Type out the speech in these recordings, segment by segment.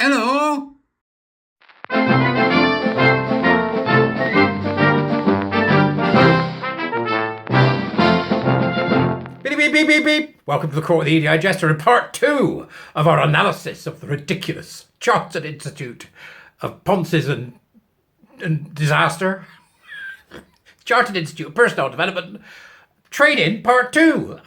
Hello? Beep, beep, beep, beep, beep. Welcome to the Court of the Edijester in part 2 of our analysis of the ridiculous Chartered Institute of Ponces and Disaster. Chartered Institute of Personnel Development Training part 2.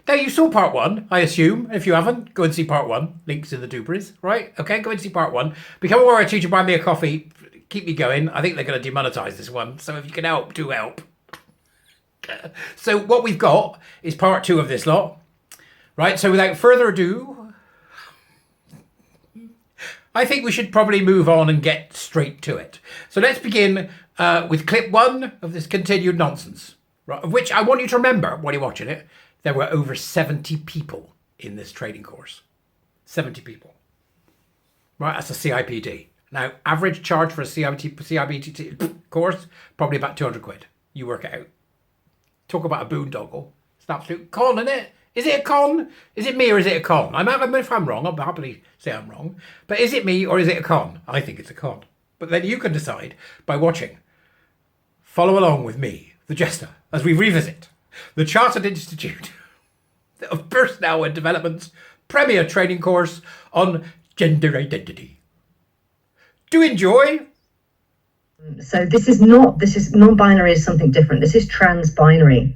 Now, you saw part 1, I assume. If you haven't, go and see part 1. Links in the dubris, right? Okay, go and see part 1. Become a warrior teacher, buy me a coffee. Keep me going. I think they're going to demonetize this one. So if you can help, do help. So what we've got is part 2 of this lot, right? So without further ado, I think we should probably move on and get straight to it. So let's begin with clip 1 of this continued nonsense, right? Of which I want you to remember when you're watching it, there were over 70 people in this training course. 70 people. Right, that's a CIPD. Now, average charge for a CIPD course, probably about 200 quid. You work it out. Talk about a boondoggle. It's an absolute con, isn't it? Is it a con? Is it me or is it a con? If I'm wrong, I'll happily say I'm wrong. But is it me or is it a con? I think it's a con. But then you can decide by watching. Follow along with me, the Jester, as we revisit the Chartered Institute of Personnel and Development's premier training course on gender identity. Do enjoy. So this is non-binary is something different. This is transbinary.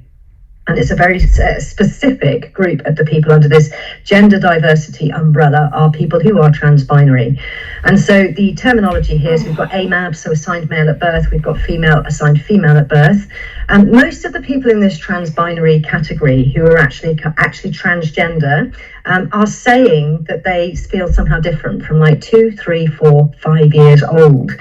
And it's a very specific group of the people under this gender diversity umbrella are people who are transbinary. And so the terminology here is we've got AMAB, so assigned male at birth, we've got female, assigned female at birth. And most of the people in this transbinary category who are actually transgender are saying that they feel somehow different from like 2, 3, 4, 5 years old.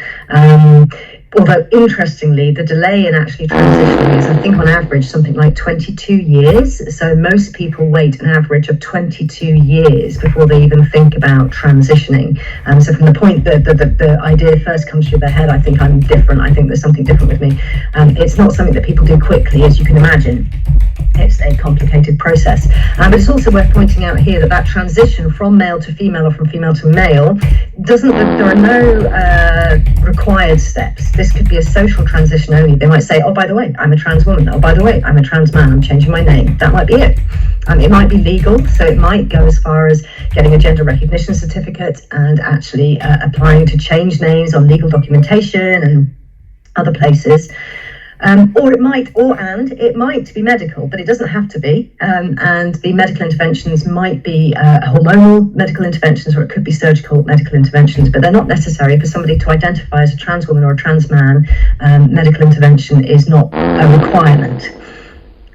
Although, interestingly, the delay in actually transitioning is, I think, on average, something like 22 years. So most people wait an average of 22 years before they even think about transitioning. So from the point that the idea first comes through their head, I think I'm different. I think there's something different with me. It's not something that people do quickly, as you can imagine. It's a complicated process. But it's also worth pointing out here that transition from male to female or from female to male there are no required steps. This could be a social transition only. They might say, oh, by the way, I'm a trans woman. Oh, by the way, I'm a trans man. I'm changing my name. That might be it. It might be legal, so it might go as far as getting a gender recognition certificate and actually applying to change names on legal documentation and other places. Or it might be medical, but it doesn't have to be. And the medical interventions might be hormonal medical interventions, or it could be surgical medical interventions, but they're not necessary for somebody to identify as a trans woman or a trans man. Medical intervention is not a requirement.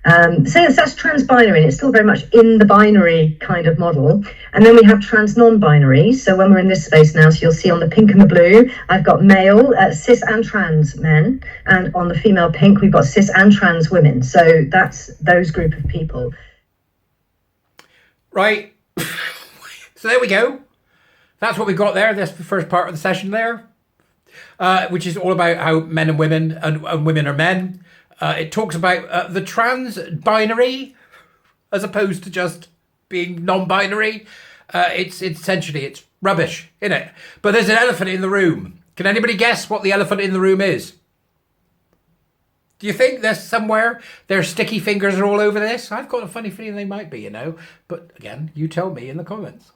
So yes, that's transbinary, and it's still very much in the binary kind of model. And then we have trans non-binary. So when we're in this space now, so you'll see on the pink and the blue, I've got male, cis and trans men. And on the female pink, we've got cis and trans women. So that's those group of people. Right. So there we go. That's what we've got there. That's the first part of the session there, which is all about how men and women and women are men. It talks about the trans-binary as opposed to just being non-binary. It's essentially rubbish, isn't it? But there's an elephant in the room. Can anybody guess what the elephant in the room is? Do you think there's somewhere their sticky fingers are all over this? I've got a funny feeling they might be, But again, you tell me in the comments.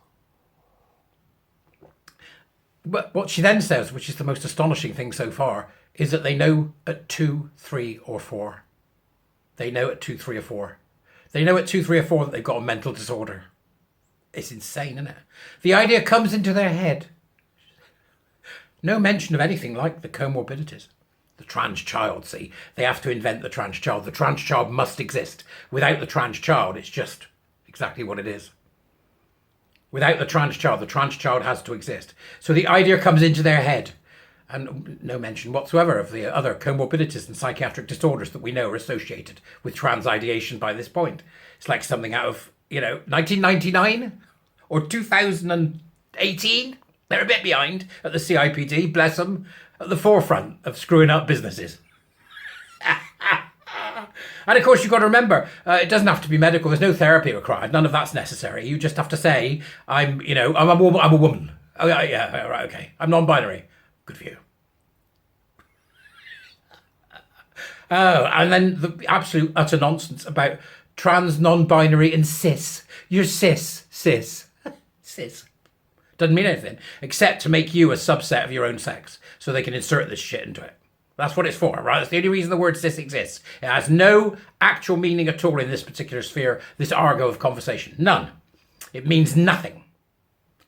But what she then says, which is the most astonishing thing so far, is that they know at 2, 3, or 4. They know at 2, 3, or 4. They know at 2, 3, or 4 that they've got a mental disorder. It's insane, isn't it? The idea comes into their head. No mention of anything like the comorbidities. The trans child, see? They have to invent the trans child. The trans child must exist. Without the trans child, it's just exactly what it is. Without the trans child has to exist. So the idea comes into their head. And no mention whatsoever of the other comorbidities and psychiatric disorders that we know are associated with trans ideation by this point. It's like something out of, 1999 or 2018. They're a bit behind at the CIPD, bless them, at the forefront of screwing up businesses. And of course, you've got to remember, it doesn't have to be medical. There's no therapy required. None of that's necessary. You just have to say, I'm a woman. I'm a woman. Oh, yeah, right, okay. I'm non-binary. Good for you. Oh, and then the absolute utter nonsense about trans, non-binary, and cis. You're cis. Cis. Doesn't mean anything, except to make you a subset of your own sex, so they can insert this shit into it. That's what it's for, right? That's the only reason the word cis exists. It has no actual meaning at all in this particular sphere, this argot of conversation. None. It means nothing.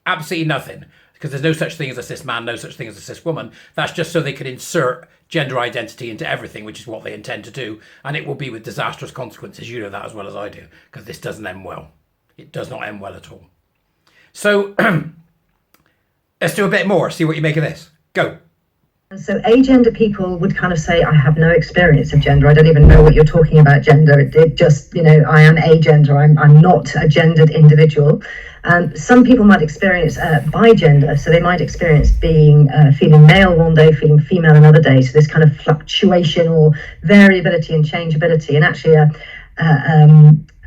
Absolutely nothing. Because there's no such thing as a cis man, no such thing as a cis woman. That's just so they can insert gender identity into everything, which is what they intend to do. And it will be with disastrous consequences. You know that as well as I do, because this doesn't end well. It does not end well at all. So let's do a bit more, see what you make of this. Go. So agender people would kind of say, I have no experience of gender. I don't even know what you're talking about gender. It just, I am agender. I'm not a gendered individual. Some people might experience bigender. So they might experience feeling male one day, feeling female another day. So this kind of fluctuation or variability and changeability. And actually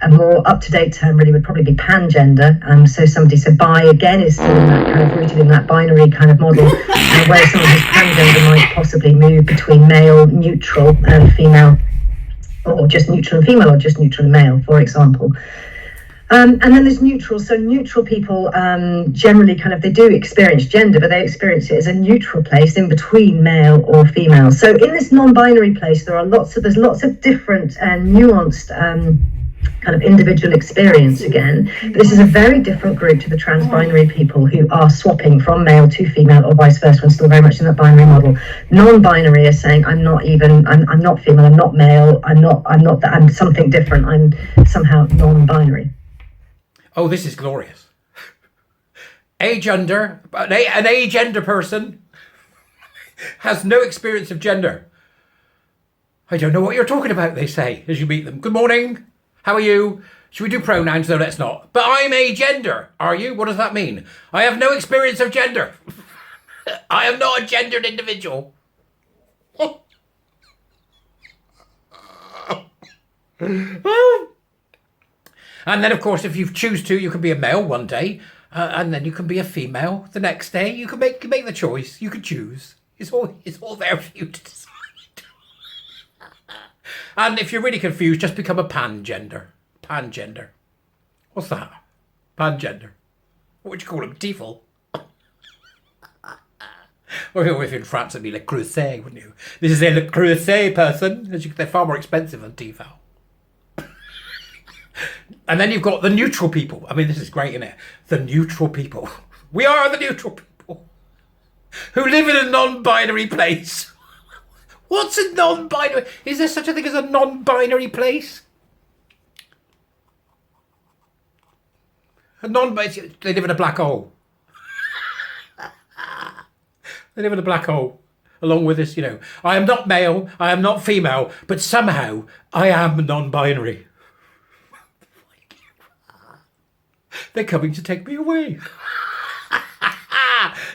a more up-to-date term really would probably be pangender. So somebody said bi again is still in that kind of rooted in that binary kind of model, where someone who's pangender might possibly move between male, neutral, and female, or just neutral and female, or just neutral and male, for example. And then there's neutral. So neutral people generally they do experience gender, but they experience it as a neutral place in between male or female. So in this non-binary place, there's lots of different and nuanced kind of individual experience again. But this is a very different group to the trans-binary people who are swapping from male to female or vice versa and still very much in that binary model. Non-binary is saying I'm not female, I'm not male, I'm something different, I'm somehow non-binary. Oh, this is glorious. An agender person has no experience of gender. I don't know what you're talking about, they say as you meet them. Good morning. How are you? Should we do pronouns? No, let's not. But I'm agender. Are you? What does that mean? I have no experience of gender. I am not a gendered individual. And then, of course, if you choose to, you can be a male one day, and then you can be a female the next day. You can make the choice. You can choose. It's all there for you to decide. And if you're really confused, just become a pangender. Pangender. What's that? Pangender. What would you call them? Tiefel? Or if you're in France, it'd be Le Creuset, wouldn't you? This is a Le Creuset person. They're far more expensive than Tiefel. And then you've got the neutral people. I mean, this is great, isn't it? The neutral people. We are the neutral people who live in a non-binary place. What's a non-binary? Is there such a thing as a non-binary place? They live in a black hole. They live in a black hole. Along with this, I am not male, I am not female, but somehow I am non-binary. They're coming to take me away.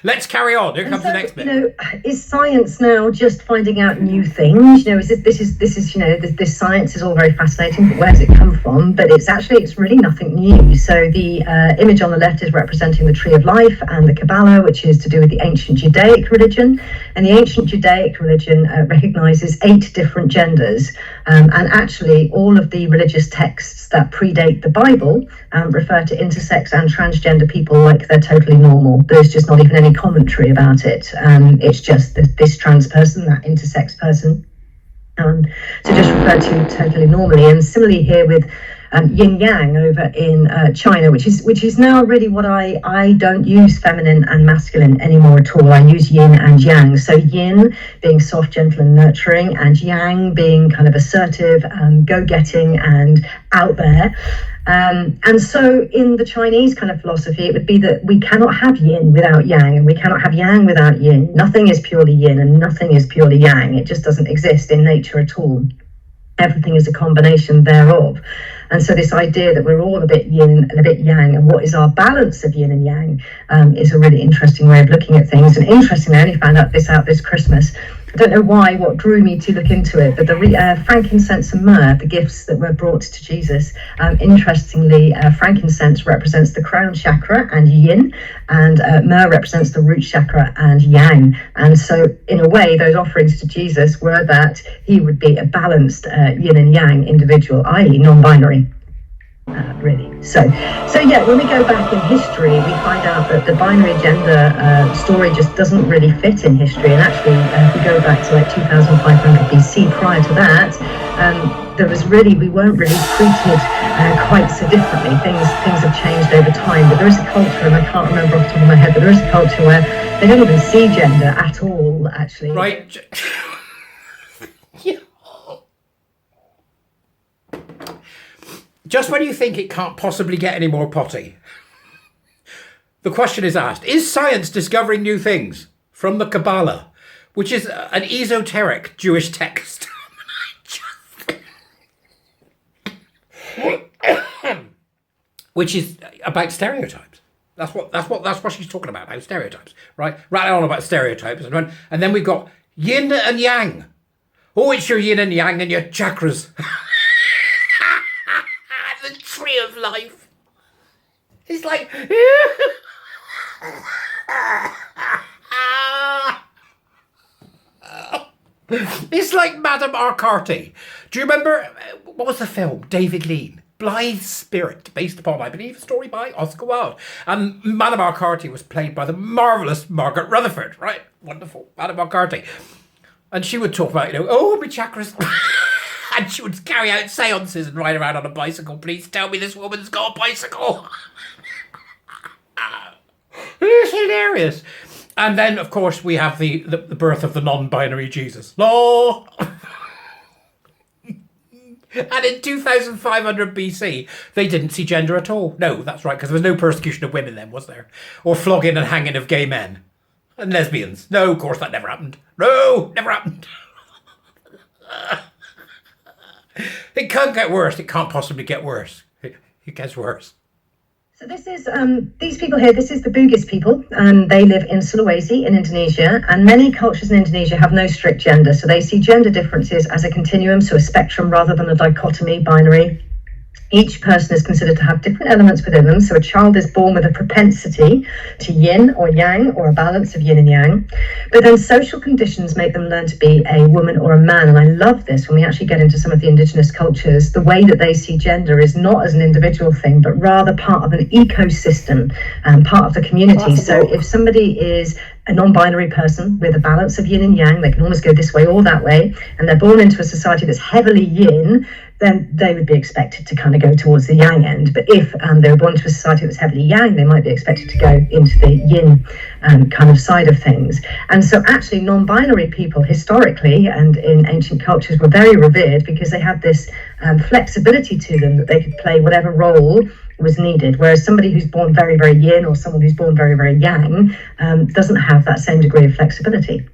Let's carry on. Here comes the next bit. Is science now just finding out new things? This science is all very fascinating, but where does it come from? But it's really nothing new. So the image on the left is representing the Tree of Life and the Kabbalah, which is to do with the ancient Judaic religion. And the ancient Judaic religion recognizes 8 different genders. And actually, all of the religious texts that predate the Bible refer to intersex and transgender people like they're totally normal. There's just not even any commentary about it. It's just this trans person, that intersex person. So just referred to totally normally. And similarly here with yin yang over in China, which is now really what I don't use feminine and masculine anymore at all. I use yin and yang. So yin being soft, gentle and nurturing, and yang being kind of assertive and go-getting and out there. And so in the Chinese kind of philosophy, it would be that we cannot have yin without yang, and we cannot have yang without yin. Nothing is purely yin and nothing is purely yang. It just doesn't exist in nature at all. Everything is a combination thereof. And so this idea that we're all a bit yin and a bit yang, and what is our balance of yin and yang, is a really interesting way of looking at things. And interestingly, I only found out this Christmas, I don't know why, what drew me to look into it, but the frankincense and myrrh, the gifts that were brought to Jesus, interestingly, frankincense represents the crown chakra and yin, and myrrh represents the root chakra and yang. And so, in a way, those offerings to Jesus were that he would be a balanced yin and yang individual, i.e. non-binary. Really. So yeah, when we go back in history, we find out that the binary gender story just doesn't really fit in history. And actually, if we go back to like 2500 BC, prior to that, we weren't really treated quite so differently. Things have changed over time, but there is a culture, and I can't remember off the top of my head, but there is a culture where they don't even see gender at all, actually. Right. Yeah. Just when you think it can't possibly get any more potty, the question is asked, is science discovering new things from the Kabbalah, which is an esoteric Jewish text, which is about stereotypes? That's what she's talking about, now, stereotypes, right? Right on about stereotypes. And then we've got yin and yang. Oh, it's your yin and yang and your chakras. Tree of life. It's like it's like Madame Arcati. Do you remember what was the film? David Lean, Blithe Spirit, based upon, I believe, a story by Oscar Wilde. And Madame Arcati was played by the marvelous Margaret Rutherford, right? Wonderful, Madame Arcati. And she would talk about, oh, my chakras. And she would carry out seances and ride around on a bicycle. Please tell me this woman's got a bicycle. It's hilarious. And then, of course, we have the birth of the non-binary Jesus. No. And in 2500 BC, they didn't see gender at all. No, that's right, because there was no persecution of women then, was there? Or flogging and hanging of gay men and lesbians. No, of course, that never happened. No, never happened. It can't get worse. It can't possibly get worse. It gets worse. So this is these people here. This is the Bugis people, and they live in Sulawesi in Indonesia. And many cultures in Indonesia have no strict gender, so they see gender differences as a continuum, so a spectrum rather than a dichotomy, binary. Each person is considered to have different elements within them. So a child is born with a propensity to yin or yang, or a balance of yin and yang. But then social conditions make them learn to be a woman or a man. And I love this when we actually get into some of the indigenous cultures. The way that they see gender is not as an individual thing, but rather part of an ecosystem and part of the community. So if somebody is a non-binary person with a balance of yin and yang, they can almost go this way or that way, and they're born into a society that's heavily yin, then they would be expected to kind of go towards the yang end. But if they were born into a society that's heavily yang, they might be expected to go into the yin kind of side of things. And so actually non-binary people historically and in ancient cultures were very revered because they had this flexibility to them, that they could play whatever role was needed, whereas somebody who's born very, very yin or someone who's born very, very yang doesn't have that same degree of flexibility.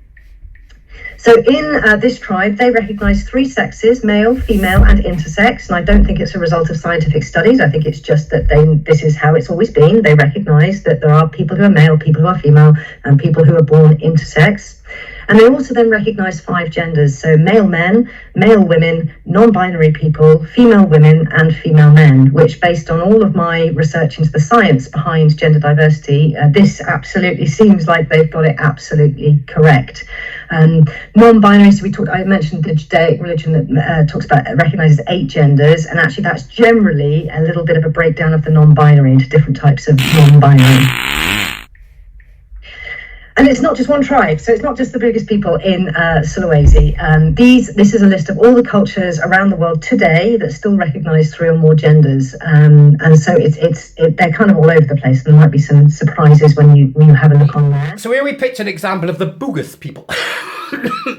So in this tribe, they recognize three sexes, male, female, and intersex. And I don't think it's a result of scientific studies. I think it's just that this is how it's always been. They recognize that there are people who are male, people who are female, and people who are born intersex. And they also then recognize 5 genders, so male men, male women, non-binary people, female women, and female men, which, based on all of my research into the science behind gender diversity, this absolutely seems like they've got it absolutely correct. Non-binary, so I mentioned the Judaic religion that talks about, recognizes 8 genders, and actually that's generally a little bit of a breakdown of the non-binary into different types of non-binary. And it's not just one tribe, so it's not just the Bugis people in Sulawesi. This is a list of all the cultures around the world today that still recognise 3 or more genders, and so they're kind of all over the place. There might be some surprises when you have a look on there. So here we picked an example of the Bugis people,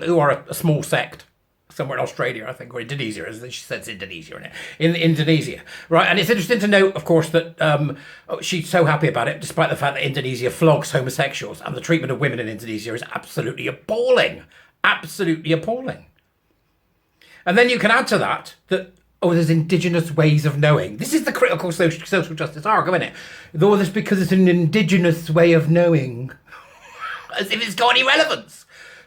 who are a small sect somewhere in Australia, I think, or Indonesia, as she says Indonesia in Indonesia, right? And it's interesting to note, of course, that she's so happy about it, despite the fact that Indonesia flogs homosexuals, and the treatment of women in Indonesia is absolutely appalling, absolutely appalling. And then you can add to that there's indigenous ways of knowing. This is the critical social justice arc, isn't it? Though this because it's an indigenous way of knowing, as if it's got any relevance.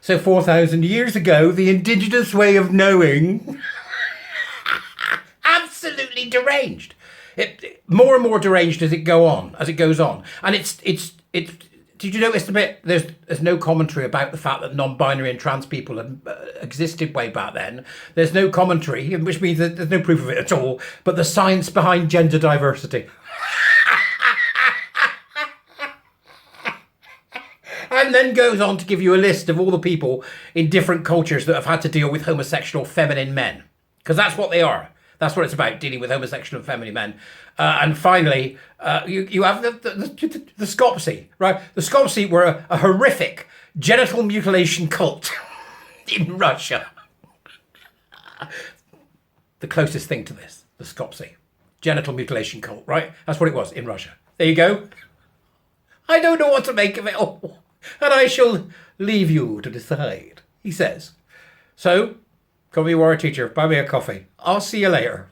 So 4,000 years ago, the indigenous way of knowing, absolutely deranged. More and more deranged as it goes on. And it's. Did you notice the bit? There's no commentary about the fact that non-binary and trans people had existed way back then. There's no commentary, which means that there's no proof of it at all. But the science behind gender diversity. And then goes on to give you a list of all the people in different cultures that have had to deal with homosexual feminine men. Because that's what they are. That's what it's about, dealing with homosexual and feminine men. And finally, you have the Scopsi, right? The Scopsi were a horrific genital mutilation cult in Russia. The closest thing to this, the Scopsi. Genital mutilation cult, right? That's what it was in Russia. There you go. I don't know what to make of it all, and I shall leave you to decide, he says. So, come, you are a teacher, buy me a coffee. I'll see you later.